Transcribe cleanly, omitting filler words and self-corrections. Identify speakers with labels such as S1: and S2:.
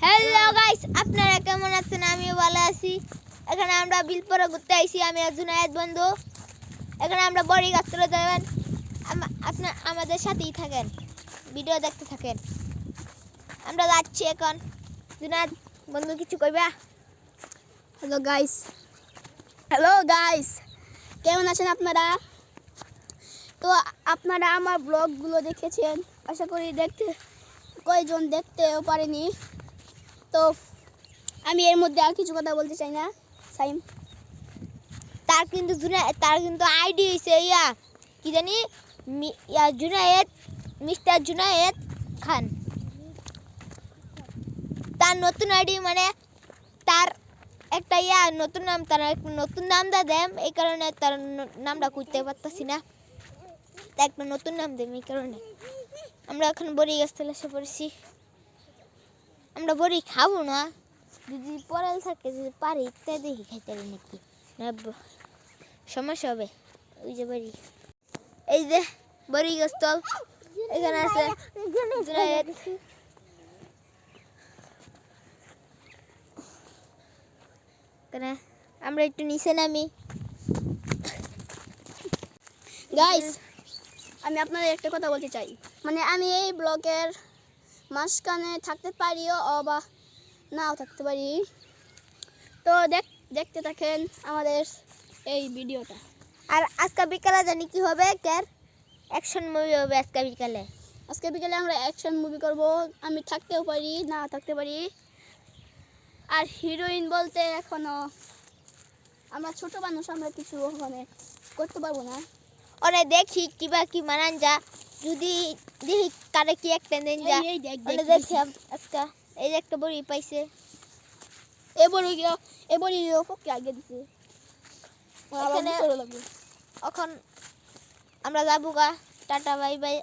S1: Hello guys, আপনারা কেমন আছেন? আমিও ভালো আছি। এখানে আমরা বিলপুরে ঘুরতে আইছি, আমি আর জুনায়েদ বন্ধু। এখানে আমরা বড়ি গাছ চলে যাবেন, আপনার আমাদের সাথেই থাকেন, ভিডিও দেখতে থাকেন। আমরা যাচ্ছি এখন। জুনায়েদ বন্ধু কিছু কইবা?
S2: হ্যালো গাইস, কেমন আছেন আপনারা? তো আপনারা আমার ব্লগগুলো দেখেছেন, আশা করি কয়েকজন দেখতেও পারেনি। তো আমি এর মধ্যে আর কিছু কথা বলতে চাই না। সাইম
S1: তার কিন্তু আইডি হইছে কি জানি, জুনায়েদ, মিস্টার জুনায়েদ খান। তার নতুন আইডি, মানে তার একটা নতুন নাম, তার একটা নতুন নাম দেম, এই কারণে তার নামটা খুঁজতে পারতাছি না। তার একটা নতুন নাম দেম, এই কারণে আমরা এখন বড়ি গাছ তলে এসে পড়েছি। আমরা বড়ি খাবো না, যদি পড়াল থাকে, যদি পারি তাই দেখি খাইতে পারি নাকি না, সমস্যা হবে। ওই যে বড়ি, এই যে বড়ি গাছ তল এখানে আছে। আমরা একটু নিচে নামি।
S2: গাইস, আমি আপনাদের একটা কথা বলতে চাই, মানে আমি এই ব্লগের মাঝখানে থাকতে পারিও বা নাও থাকতে পারি। তো দেখতে থাকেন আমাদের এই ভিডিওটা।
S1: আর আজকে বিকালে জানি কি হবে, অ্যাকশন মুভি হবে আজকে বিকালে।
S2: আজকে বিকেলে আমরা অ্যাকশন মুভি করব। আমি থাকতেও পারি, না থাকতে পারি। আর হিরোইন বলতে এখনো আমরা ছোট মানুষ, আমরা কিছু ওখানে করতে পারবো না।
S1: ওরে দেখি কিবা কি মানান যা, যদি দেখি কারে কি একটা দেন যা।
S2: এই
S1: দেখি আজকে এই যে একটা বড়ি পাইছে,
S2: এবারই ফোককে আগে দিছে।
S1: এখন আমরা যাবো গা। Tata, bye bye.